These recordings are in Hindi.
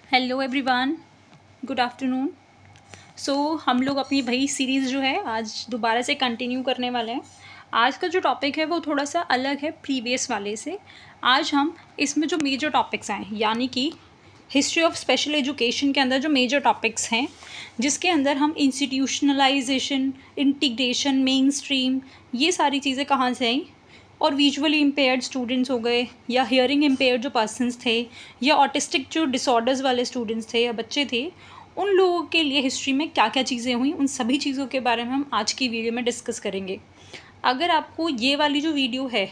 Hello everyone, good afternoon. हम लोग अपनी भाई सीरीज़ जो है आज दोबारा से कंटिन्यू करने वाले हैं। आज का जो टॉपिक है वो थोड़ा सा अलग है प्रीवियस वाले से। आज हम इसमें जो मेजर टॉपिक्स आए यानी कि हिस्ट्री ऑफ स्पेशल एजुकेशन के अंदर जो मेजर टॉपिक्स हैं, जिसके अंदर हम इंस्टीट्यूशनलाइजेशन, इंटीग्रेशन, मेन स्ट्रीम, ये सारी चीज़ें कहाँ से आई, और विजुअली इम्पेयर्ड स्टूडेंट्स हो गए या हियरिंग इम्पेयर्ड जो पर्सन्स थे या ऑटिस्टिक जो डिसऑर्डर्स वाले स्टूडेंट्स थे या बच्चे थे, उन लोगों के लिए हिस्ट्री में क्या क्या चीज़ें हुई, उन सभी चीज़ों के बारे में हम आज की वीडियो में डिस्कस करेंगे। अगर आपको ये वाली जो वीडियो है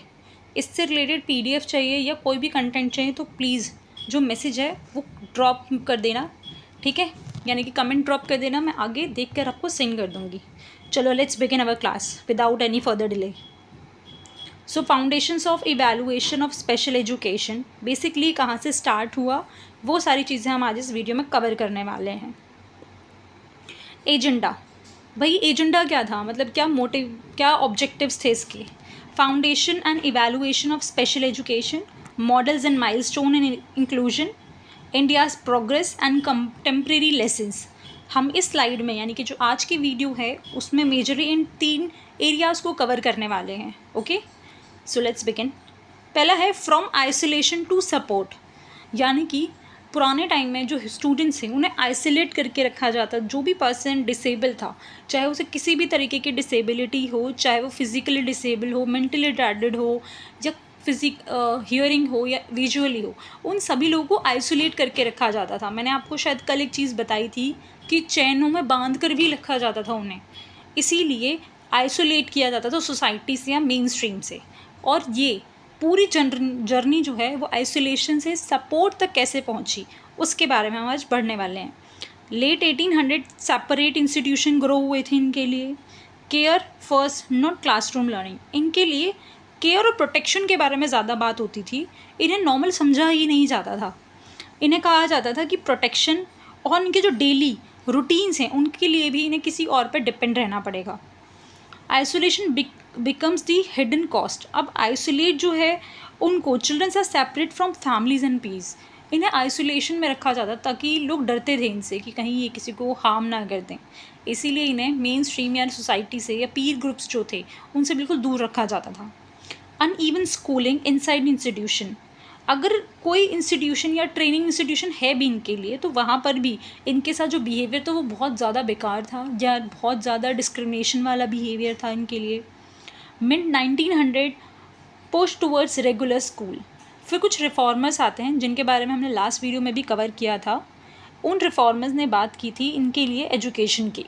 इससे रिलेटेड पीडीएफ चाहिए या कोई भी कंटेंट चाहिए तो प्लीज़ जो मैसेज है वो ड्रॉप कर देना, ठीक है, यानी कि कमेंट ड्रॉप कर देना, मैं आगे देख कर आपको सेंड कर दूँगी। चलो let's begin our class without any further delay. So foundations of evaluation of special education basically कहाँ से स्टार्ट हुआ, वो सारी चीज़ें हम आज इस वीडियो में कवर करने वाले हैं। एजेंडा, भाई एजेंडा क्या था, मतलब क्या मोटिव, क्या ऑब्जेक्टिव्स थे इसके। Foundation and evaluation of special education, models and milestone in inclusion, India's progress and contemporary lessons. हम इस स्लाइड में यानी कि जो आज की वीडियो है उसमें मेजरली इन 3 एरियाज़ को कवर करने वाले हैं। Okay, so let's begin. पहला है फ्रॉम आइसोलेशन टू सपोर्ट, यानी कि पुराने टाइम में जो स्टूडेंट्स हैं उन्हें आइसोलेट करके रखा जाता। जो भी पर्सन डिसेबल था, चाहे उसे किसी भी तरीके की डिसेबिलिटी हो, चाहे वो फिज़िकली डिसेबल हो, मेंटली रिटार्डेड हो, या हियरिंग हो या विजुअली हो, उन सभी लोगों को आइसोलेट करके रखा जाता था। मैंने आपको शायद कल एक चीज़ बताई थी कि चैनों में बांध कर भी रखा जाता था उन्हें, इसीलिए आइसोलेट किया जाता था सोसाइटी से या मेन स्ट्रीम से। और ये पूरी जर्नी जो है वो आइसोलेशन से सपोर्ट तक कैसे पहुंची, उसके बारे में हम आज पढ़ने वाले हैं। लेट 1800 सेपरेट इंस्टीट्यूशन ग्रो हुए थे इनके लिए। Care first, not classroom learning. इनके लिए केयर और प्रोटेक्शन के बारे में ज़्यादा बात होती थी, इन्हें नॉर्मल समझा ही नहीं जाता था। इन्हें कहा जाता था कि प्रोटेक्शन और इनके जो डेली रूटीन्स हैं उनके लिए भी इन्हें किसी और पर डिपेंड रहना पड़ेगा। Isolation becomes the hidden cost. अब आइसोलेट जो है उनको, childrens are separate from families and peace, इन्हें आइसोलेशन में रखा जाता ताकि लोग डरते थे इनसे कि कहीं ये किसी को हार्म ना कर दें, इसीलिए इन्हें मेन स्ट्रीम या सोसाइटी से या पीर ग्रुप्स जो थे उनसे बिल्कुल दूर रखा जाता था। अनइवन स्कूलिंग इनसाइड इंस्टीट्यूशन, अगर कोई इंस्टीट्यूशन या ट्रेनिंग इंस्टीट्यूशन है भी इनके लिए तो वहाँ पर भी इनके साथ जो बिहेवियर था वो बहुत ज़्यादा बेकार था या बहुत ज़्यादा डिस्क्रिमिनेशन वाला बिहेवियर था इनके लिए। Mid 1900 push towards regular school. फिर कुछ रिफॉर्मर्स आते हैं जिनके बारे में हमने लास्ट वीडियो में भी कवर किया था। उन रिफॉर्मर्स ने बात की थी इनके लिए एजुकेशन की।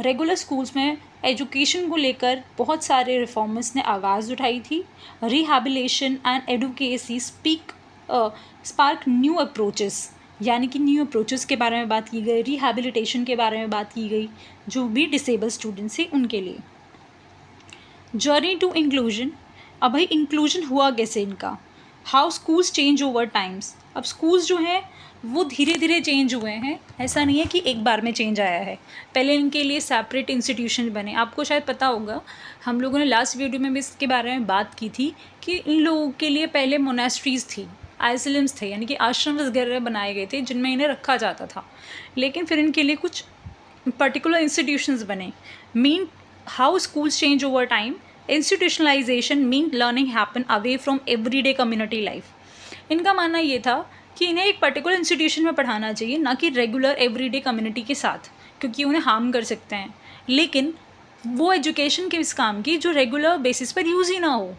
रेगुलर स्कूल्स में एजुकेशन को लेकर बहुत सारे रिफॉर्मर्स ने आवाज़ उठाई थी। Rehabilitation and adequacy spark new approaches, यानी कि न्यू अप्रोचेस के बारे में बात की गई, रिहैबिलिटेशन के बारे में बात की गई जो भी डिसेबल स्टूडेंट्स हैं उनके लिए। जर्नी टू इंक्लूजन, अब भाई इंक्लूजन हुआ कैसे इनका। How schools change over times, अब स्कूल्स जो हैं वो धीरे धीरे चेंज हुए हैं, ऐसा नहीं है कि एक बार में चेंज आया है। पहले इनके लिए सेपरेट इंस्टीट्यूशन बने। आपको शायद पता होगा, हम लोगों ने लास्ट वीडियो में भी इसके बारे में बात की थी कि इन लोगों के लिए पहले मोनास्ट्रीज़ थी, आइसोलेम्स थे, यानी कि आश्रम वगैरह बनाए गए थे जिनमें इन्हें रखा जाता था। लेकिन फिर इनके लिए कुछ पर्टिकुलर इंस्टीट्यूशंस बने। Mean how schools change over time. Institutionalisation mean learning happen away from everyday community life. इनका मानना ये था कि इन्हें एक पर्टिकुलर इंस्टीट्यूशन में पढ़ाना चाहिए, ना कि रेगुलर एवरीडे कम्युनिटी के साथ, क्योंकि उन्हें हार्म कर सकते हैं। लेकिन वो एजुकेशन किस काम की जो रेगुलर बेसिस पर यूज़ ही ना हो।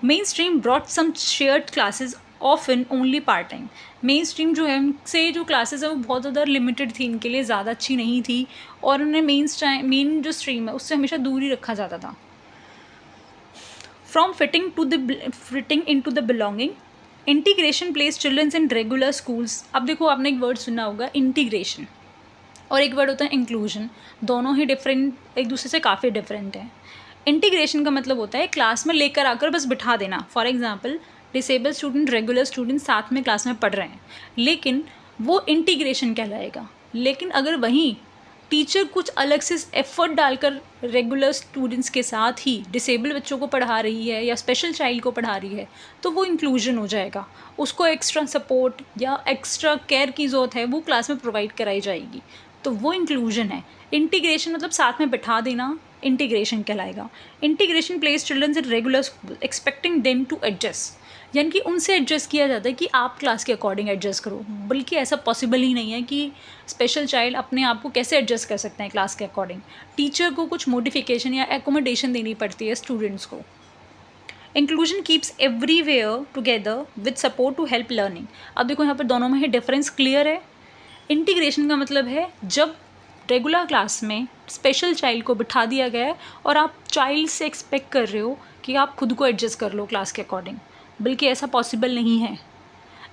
Mainstream brought some shared classes often only part time. Mainstream जो है उनसे जो क्लासेस है वो बहुत ज़्यादा लिमिटेड थी, इनके लिए ज़्यादा अच्छी नहीं थी, और उन्हें मेन जो स्ट्रीम है उससे हमेशा दूर ही रखा जाता था। From fitting in to the belonging, integration place childrens in regular schools. अब देखो, आपने एक वर्ड सुना होगा इंटीग्रेशन, और एक वर्ड होता है इंक्लूजन। दोनों ही डिफरेंट, एक दूसरे से काफ़ी डिफरेंट है। इंटीग्रेशन का मतलब होता है क्लास में लेकर आकर बस बिठा देना। For example, disable student, regular student साथ में क्लास में पढ़ रहे हैं, लेकिन वो इंटीग्रेशन कहलाएगा। लेकिन अगर वहीं टीचर कुछ अलग से एफर्ट डालकर रेगुलर स्टूडेंट्स के साथ ही डिसेबल बच्चों को पढ़ा रही है या स्पेशल चाइल्ड को पढ़ा रही है, तो वो इंक्लूजन हो जाएगा। उसको एक्स्ट्रा सपोर्ट या एक्स्ट्रा केयर की ज़रूरत है, वो क्लास में प्रोवाइड कराई जाएगी, तो वो इंक्लूजन है। इंटीग्रेशन मतलब साथ में बिठा देना, इंटीग्रेशन कहलाएगा। Integration place childrens in regular school expecting them to adjust, यानी कि उनसे एडजस्ट किया जाता है कि आप क्लास के अकॉर्डिंग एडजस्ट करो, बल्कि ऐसा पॉसिबल ही नहीं है कि स्पेशल चाइल्ड अपने आप को कैसे एडजस्ट कर सकते हैं क्लास के अकॉर्डिंग। टीचर को कुछ मॉडिफिकेशन या एकोमोडेशन देनी पड़ती है स्टूडेंट्स को। Inclusion keeps everywhere together with support to help learning. अब देखो यहाँ पर दोनों में ही डिफरेंस क्लियर है। इंटीग्रेशन का मतलब है जब रेगुलर क्लास में स्पेशल चाइल्ड को बिठा दिया गया है और आप चाइल्ड से एक्सपेक्ट कर रहे हो कि आप खुद को एडजस्ट कर लो क्लास के अकॉर्डिंग, बल्कि ऐसा पॉसिबल नहीं है।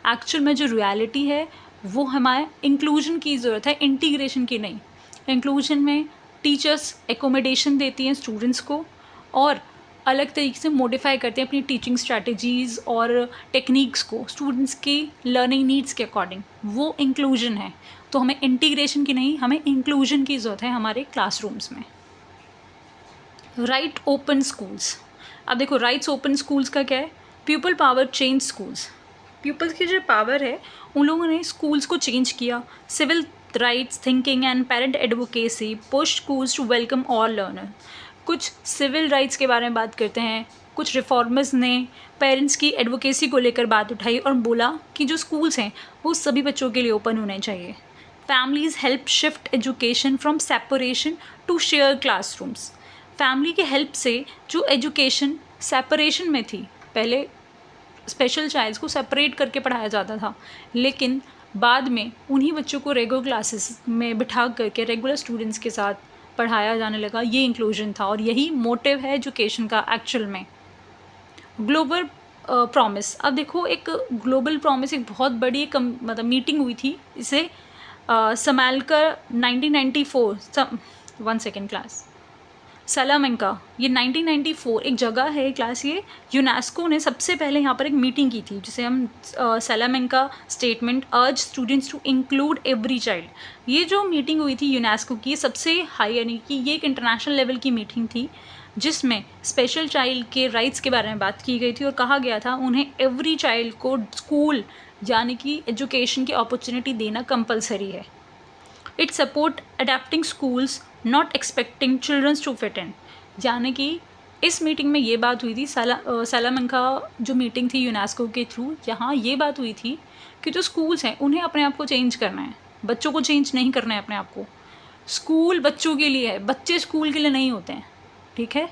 एक्चुअल में जो रियलिटी है वो हमारे इंक्लूजन की ज़रूरत है, इंटीग्रेशन की नहीं। इंक्लूजन में टीचर्स एकोमोडेशन देती हैं स्टूडेंट्स को और अलग तरीके से मॉडिफाई करते हैं अपनी टीचिंग स्ट्रैटेजीज़ और टेक्निक्स को स्टूडेंट्स की लर्निंग नीड्स के अकॉर्डिंग, वो इंक्लूजन है। तो हमें इंटीग्रेशन की नहीं, हमें इंक्लूजन की ज़रूरत है हमारे क्लासरूम्स में। Right open schools. अब देखो राइट्स ओपन स्कूल्स का क्या है? People power change schools. Peoples की जो पावर है उन लोगों ने स्कूल्स को चेंज किया। Civil rights thinking and parent advocacy push schools to welcome all learner. कुछ सिविल राइट्स के बारे में बात करते हैं, कुछ रिफॉर्मर्स ने पेरेंट्स की एडवोकेसी को लेकर बात उठाई और बोला कि जो स्कूल्स हैं वो सभी बच्चों के लिए ओपन होने चाहिए। Families help shift education from separation to share classrooms. Family के हेल्प से जो एजुकेशन सेपरेशन में थी, पहले स्पेशल चाइल्ड्स को सेपरेट करके पढ़ाया जाता था, लेकिन बाद में उन्हीं बच्चों को रेगुलर क्लासेस में बिठा करके रेगुलर स्टूडेंट्स के साथ पढ़ाया जाने लगा। ये इंक्लूजन था और यही मोटिव है एजुकेशन का एक्चुअल में। Global promise. अब देखो एक ग्लोबल प्रॉमिस एक बहुत बड़ी एक मतलब मीटिंग हुई थी, इसे समालकर 1994 वन सेकेंड क्लास सलामंका, ये 1994 एक जगह है क्लास, ये यूनेस्को ने सबसे पहले यहाँ पर एक मीटिंग की थी जिसे हम Salamanca statement urge students to include every child. ये जो मीटिंग हुई थी यूनेस्को की सबसे हाई, यानी कि ये एक इंटरनेशनल लेवल की मीटिंग थी जिसमें स्पेशल चाइल्ड के राइट्स के बारे में बात की गई थी और कहा गया था उन्हें एवरी चाइल्ड को स्कूल यानी कि एजुकेशन की अपॉर्चुनिटी देना कंपलसरी है। It support adapting schools not expecting childrens to fit in, यानी कि इस मीटिंग में ये बात हुई थी, सलामंका जो मीटिंग थी यूनेस्को के थ्रू, यहाँ ये बात हुई थी कि जो स्कूल्स हैं उन्हें अपने आप को चेंज करना है, बच्चों को चेंज नहीं करना है अपने आप को। स्कूल बच्चों के लिए है, बच्चे स्कूल के लिए नहीं होते हैं, ठीक है।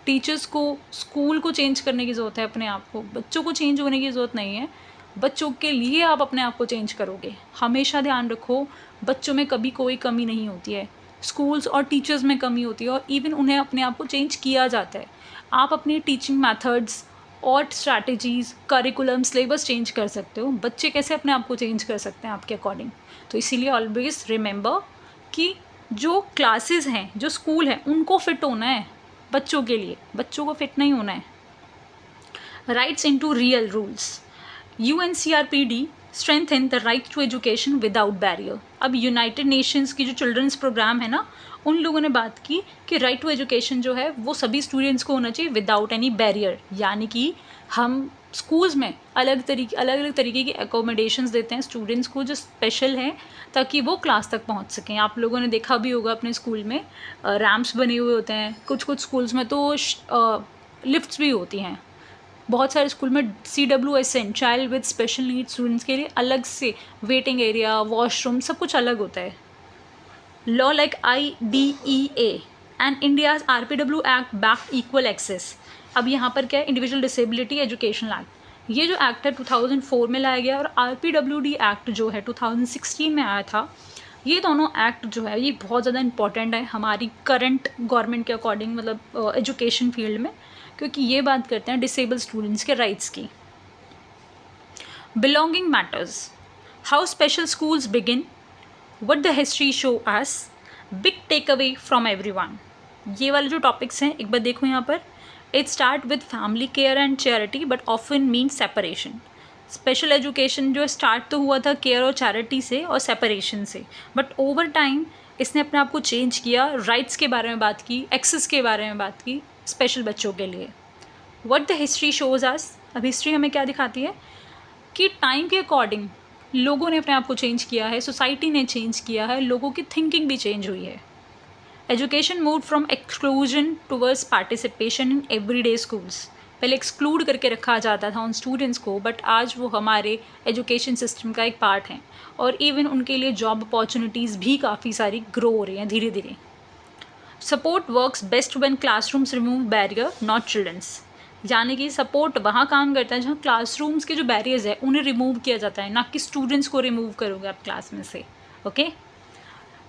टीचर्स को स्कूल को चेंज करने की ज़रूरत है, अपने आप को, बच्चों को चेंज होने की ज़रूरत नहीं है। बच्चों के लिए आप अपने आप को चेंज करोगे। हमेशा ध्यान रखो बच्चों में कभी कोई कमी नहीं होती है, स्कूल्स और टीचर्स में कमी होती है और इवन उन्हें अपने आप को चेंज किया जाता है। आप अपनी टीचिंग मेथड्स और स्ट्रैटेजीज़, करिकुलम, सिलेबस चेंज कर सकते हो, बच्चे कैसे अपने आप को चेंज कर सकते हैं आपके अकॉर्डिंग। तो इसीलिए ऑलवेज रिमेंबर कि जो क्लासेस हैं, जो स्कूल है, उनको फिट होना है बच्चों के लिए, बच्चों को फिट नहीं होना है। Rights into real rules. UNCRPD strengthen the right to education without barrier. अब यूनाइटेड नेशंस की जो चिल्ड्रंस प्रोग्राम है ना, उन लोगों ने बात की कि राइट टू एजुकेशन जो है वो सभी स्टूडेंट्स को होना चाहिए विदाउट एनी बैरियर, यानी कि हम स्कूल्स में अलग अलग तरीके की एकोमोडेशंस देते हैं स्टूडेंट्स को जो स्पेशल हैं, ताकि वो क्लास तक पहुंच सकें। आप लोगों ने देखा भी होगा अपने स्कूल में रैम्प्स बने हुए होते हैं, कुछ स्कूल्स में तो लिफ्ट्स भी होती हैं। बहुत सारे स्कूल में CWSN child with special needs students के लिए अलग से वेटिंग एरिया, वॉशरूम, सब कुछ अलग होता है। Law like IDEA and India's RPW act back equal access. अब यहाँ पर क्या है, इंडिविजुअल डिसेबिलिटी एजुकेशन एक्ट, ये जो एक्ट है 2004 में लाया गया और RPWD एक्ट जो है 2016 में आया था। ये दोनों एक्ट जो है ये बहुत ज़्यादा इंपॉर्टेंट है हमारी करंट गवर्नमेंट के अकॉर्डिंग, मतलब एजुकेशन फील्ड में, क्योंकि ये बात करते हैं डिसेबल स्टूडेंट्स के राइट्स की। Belonging matters, how special schools begin, what the history show us, big take away from everyone. ये वाले जो टॉपिक्स हैं एक बार देखो यहाँ पर। It start with family care and charity but often mean separation. Special education जो स्टार्ट तो हुआ था केयर और चैरिटी से और सेपरेशन से, बट ओवर टाइम इसने अपने आप को चेंज किया, राइट्स के बारे में बात की, एक्सेस के बारे में बात की स्पेशल बच्चों के लिए। What the history shows us, अब हिस्ट्री हमें क्या दिखाती है कि टाइम के अकॉर्डिंग लोगों ने अपने आप को चेंज किया है, सोसाइटी ने चेंज किया है, लोगों की थिंकिंग भी चेंज हुई है। Education move from exclusion towards participation in everyday schools. पहले एक्सक्लूड करके रखा जाता था उन स्टूडेंट्स को, बट आज वो हमारे एजुकेशन सिस्टम का एक पार्ट हैं और इवन उनके लिए जॉब अपॉर्चुनिटीज़ भी काफ़ी सारी ग्रो हो रही हैं धीरे धीरे। Support works best when classrooms remove barrier not childrens, यानी कि सपोर्ट वहाँ काम करता है जहाँ क्लासरूम्स के जो बैरियर्स है उन्हें रिमूव किया जाता है, ना कि स्टूडेंट्स को रिमूव करोगे आप क्लास में से। Okay,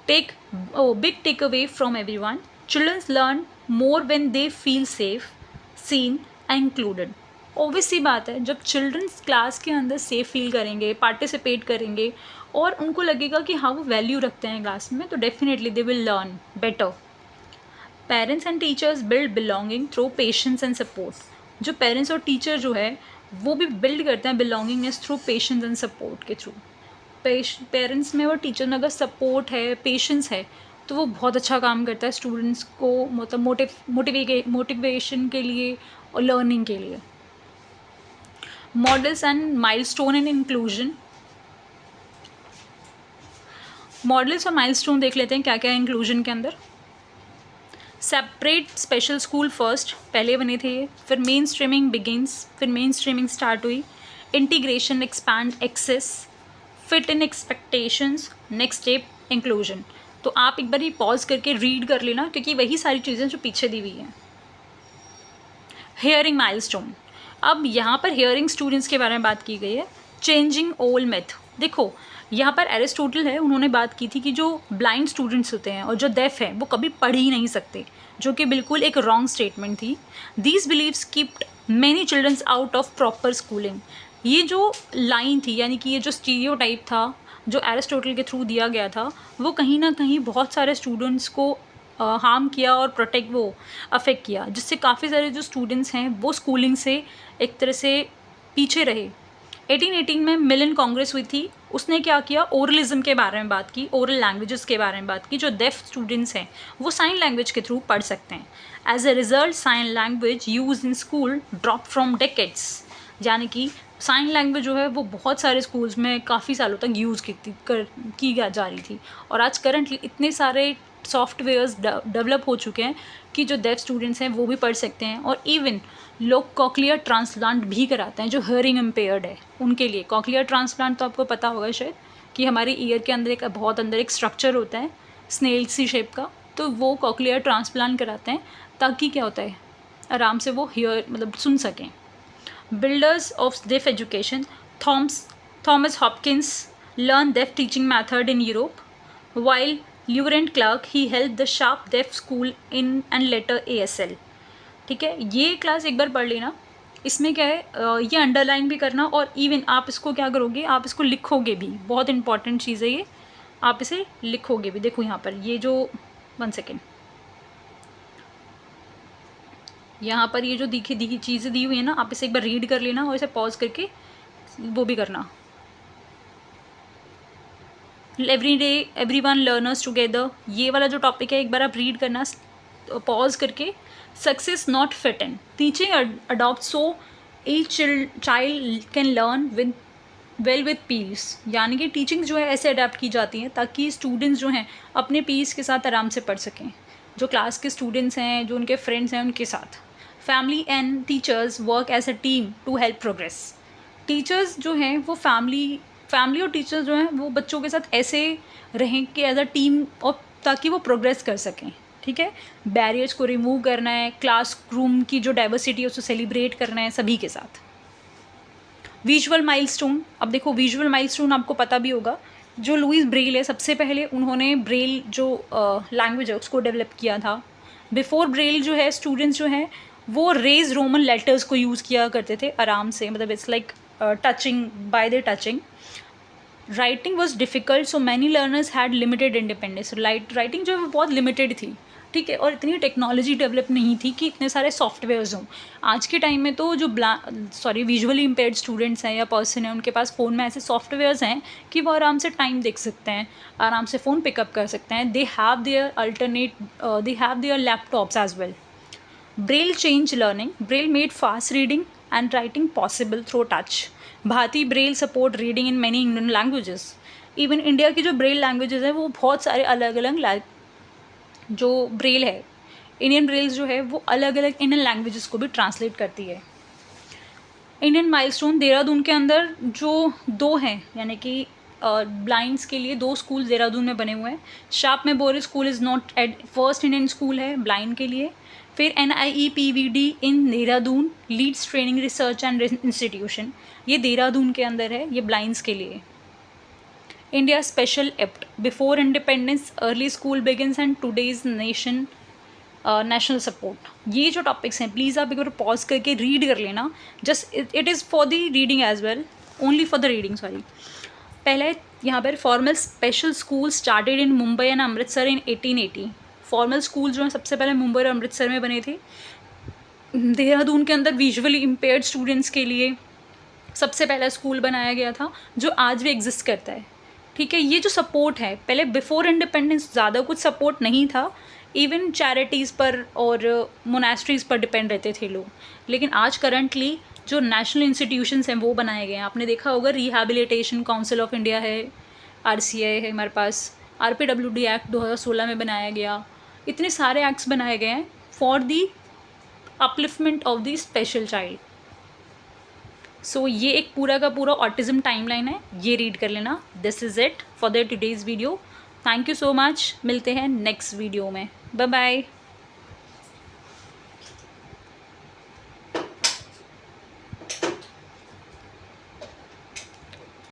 big take away from everyone, children learn more when they feel safe, seen and included. Obvious सी बात है, जब चिल्ड्रंस क्लास के अंदर सेफ फील करेंगे, पार्टिसिपेट करेंगे और उनको लगेगा कि हाँ वो वैल्यू रखते हैं क्लास में, तो definitely they will learn better. Parents and teachers build belonging through patience and support. जो पेरेंट्स और टीचर जो है वो भी बिल्ड करते हैं belongingness through patience and support के थ्रू। पेरेंट्स में और टीचर में अगर सपोर्ट है, पेशेंस है, तो वो बहुत अच्छा काम करता है स्टूडेंट्स को, मतलब मोटिवेशन के लिए और लर्निंग के लिए। Models and milestone in inclusion. Models और माइलस्टोन देख लेते हैं क्या क्या है इंक्लूजन के अंदर। सेपरेट स्पेशल स्कूल फर्स्ट, पहले बने थे ये, फिर मेन स्ट्रीमिंग बिगिंस, फिर मेन स्ट्रीमिंग स्टार्ट हुई, integration expand access, fit in expectations, next step inclusion. तो आप एक बार ही पॉज करके रीड कर लेना क्योंकि वही सारी चीज़ें जो पीछे दी हुई हैं। हियरिंग माइलस्टोन, अब यहाँ पर हियरिंग स्टूडेंट्स के बारे में बात की गई है। चेंजिंग ओल्ड मेथ, देखो यहाँ पर एरिस्टोटल है, उन्होंने बात की थी कि जो ब्लाइंड स्टूडेंट्स होते हैं और जो डेफ हैं वो कभी पढ़ ही नहीं सकते, जो कि बिल्कुल एक रॉन्ग स्टेटमेंट थी। These beliefs keeped many childrens out of proper schooling. ये जो लाइन थी, यानी कि ये जो स्टीरियोटाइप था जो एरिस्टोटल के थ्रू दिया गया था, वो कहीं ना कहीं बहुत सारे स्टूडेंट्स को हार्म किया और अफेक्ट किया, जिससे काफ़ी सारे जो स्टूडेंट्स हैं वो स्कूलिंग से एक तरह से पीछे रहे। 1818 में मिलन कांग्रेस हुई थी, उसने क्या किया, ओरलिज्म के बारे में बात की, ओरल लैंग्वेजेस के बारे में बात की। जो डेफ स्टूडेंट्स हैं वो साइन लैंग्वेज के थ्रू पढ़ सकते हैं। As a result sign language use in school drop from decades, यानी कि साइन लैंग्वेज जो है वो बहुत सारे स्कूल्स में काफ़ी सालों तक यूज़ की जा रही थी, और आज करंटली इतने सारे सॉफ्टवेयर्स डेवलप हो चुके हैं कि जो डेफ स्टूडेंट्स हैं वो भी पढ़ सकते हैं। और इवन लोग कॉकलियर ट्रांसप्लांट भी कराते हैं जो हियरिंग इम्पेयर्ड है उनके लिए। कॉकलियर ट्रांसप्लांट तो आपको पता होगा शायद कि हमारे ईयर के अंदर एक स्ट्रक्चर होता है स्नेल सी शेप का, तो वो कॉकलियर ट्रांसप्लांट कराते हैं ताकि क्या होता है, आराम से वो मतलब सुन सकें। Builders of deaf education, Thomas Hopkins learn deaf teaching method in Europe, while Laurent Clerc he help the sharp deaf school in and later ASL। ठीक है, ये क्लास एक बार पढ़ लेना। इसमें क्या है, ये अंडरलाइन भी करना और इवन आप इसको क्या करोगे, आप इसको लिखोगे भी, बहुत इंपॉर्टेंट चीज़ है ये, आप इसे लिखोगे भी। देखो यहाँ पर ये जो 1 सेकेंड, यहाँ पर ये जो दिखी चीज़ें दी हुई है ना, आप इसे एक बार रीड कर लेना और इसे पॉज करके वो भी करना। Every day everyone learners together, ये वाला जो टॉपिक है एक बार आप रीड करना पॉज करके। Success not fit in, teaching adopt so each child can learn with piece, यानी कि टीचिंग जो है ऐसे अडेप्ट की जाती है ताकि स्टूडेंट्स जो हैं अपने पीस के साथ आराम से पढ़ सकें, जो क्लास के स्टूडेंट्स हैं, जो उनके फ्रेंड्स हैं उनके साथ। Family and teachers work as a team to help progress, teachers जो हैं वो फैमिली और टीचर्स जो हैं वो बच्चों के साथ ऐसे रहें कि एज अ टीम, और ताकि वो प्रोग्रेस कर सकें। ठीक है, बैरियर्स को रिमूव करना है, क्लासरूम की जो डाइवर्सिटी है उसको सेलिब्रेट करना है सभी के साथ। विजुअल माइलस्टोन, अब देखो विजुअल माइलस्टोन आपको पता भी होगा, जो लुइस ब्रेल है सबसे पहले उन्होंने ब्रेल जो लैंग्वेज है उसको डेवलप किया था। बिफोर ब्रेल जो है स्टूडेंट्स जो हैं वो रेज रोमन लेटर्स को यूज़ किया करते थे आराम से, मतलब it's like touching by the touching. Writing was difficult so many learners had limited independence, writing जो है वो बहुत लिमिटेड थी, ठीक है, और इतनी टेक्नोलॉजी डेवलप नहीं थी कि इतने सारे सॉफ्टवेयर्स हों। आज के टाइम में तो जो विजुअली इम्पेयर्ड स्टूडेंट्स हैं या पर्सन हैं, उनके पास फ़ोन में ऐसे सॉफ्टवेयर्स हैं कि वो आराम से टाइम देख सकते हैं, आराम से फ़ोन पिकअप कर सकते हैं। They have their laptops as well. Braille change learning. Braille made fast reading and writing possible through touch. Bharati Braille support reading in many Indian languages. Even India की जो ब्रेल लैंग्वेजेस हैं वो बहुत सारे अलग अलग जो ब्रेल है, इंडियन ब्रेल्स जो है वो अलग अलग इंडियन लैंग्वेजेस को भी ट्रांसलेट करती है। Indian milestone. देहरादून के अंदर जो 2 हैं, यानी कि ब्लाइंड्स के लिए 2 स्कूल देहरादून में बने हुए हैं। Sharp Memorial school is not add first Indian school है ब्लाइंड के लिए। फिर NIEPVD in Dehradun leads training research and institution, ये देहरादून के अंदर है, ये ब्लाइंड्स के लिए। India special apt. Before independence early school begins and today's national support. ये जो टॉपिक्स हैं प्लीज़ आप एक बार पॉज करके रीड कर लेना। Just it is for the reading as well, only for the reading, sorry. पहले यहाँ पर formal special school started in Mumbai and Amritsar in 1880। Formal school जो हैं सबसे पहले मुंबई और अमृतसर में बने थे। देहरादून के अंदर विजुअली इम्पेयर्ड स्टूडेंट्स के लिए सबसे पहला स्कूल बनाया गया था, जो आज भी एग्जिस्ट करता है। ठीक है, ये जो सपोर्ट है, पहले बिफोर इंडिपेंडेंस ज़्यादा कुछ सपोर्ट नहीं था, इवन चैरिटीज़ पर और मोनास्ट्रीज़ पर डिपेंड रहते थे लोग। लेकिन आज करंटली जो नेशनल इंस्टीट्यूशंस हैं वो बनाए गए हैं। आपने देखा होगा रिहैबिलिटेशन काउंसिल ऑफ इंडिया है, RCI है हमारे पास, RPWD एक्ट 2016 में बनाया गया। इतने सारे एक्ट्स बनाए गए हैं for the upliftment of the special child. So ये एक पूरा का पूरा ऑटिज़म टाइमलाइन है, ये रीड कर लेना। This is it for the today's video. Thank you so much. मिलते हैं नेक्स्ट वीडियो में। Bye bye.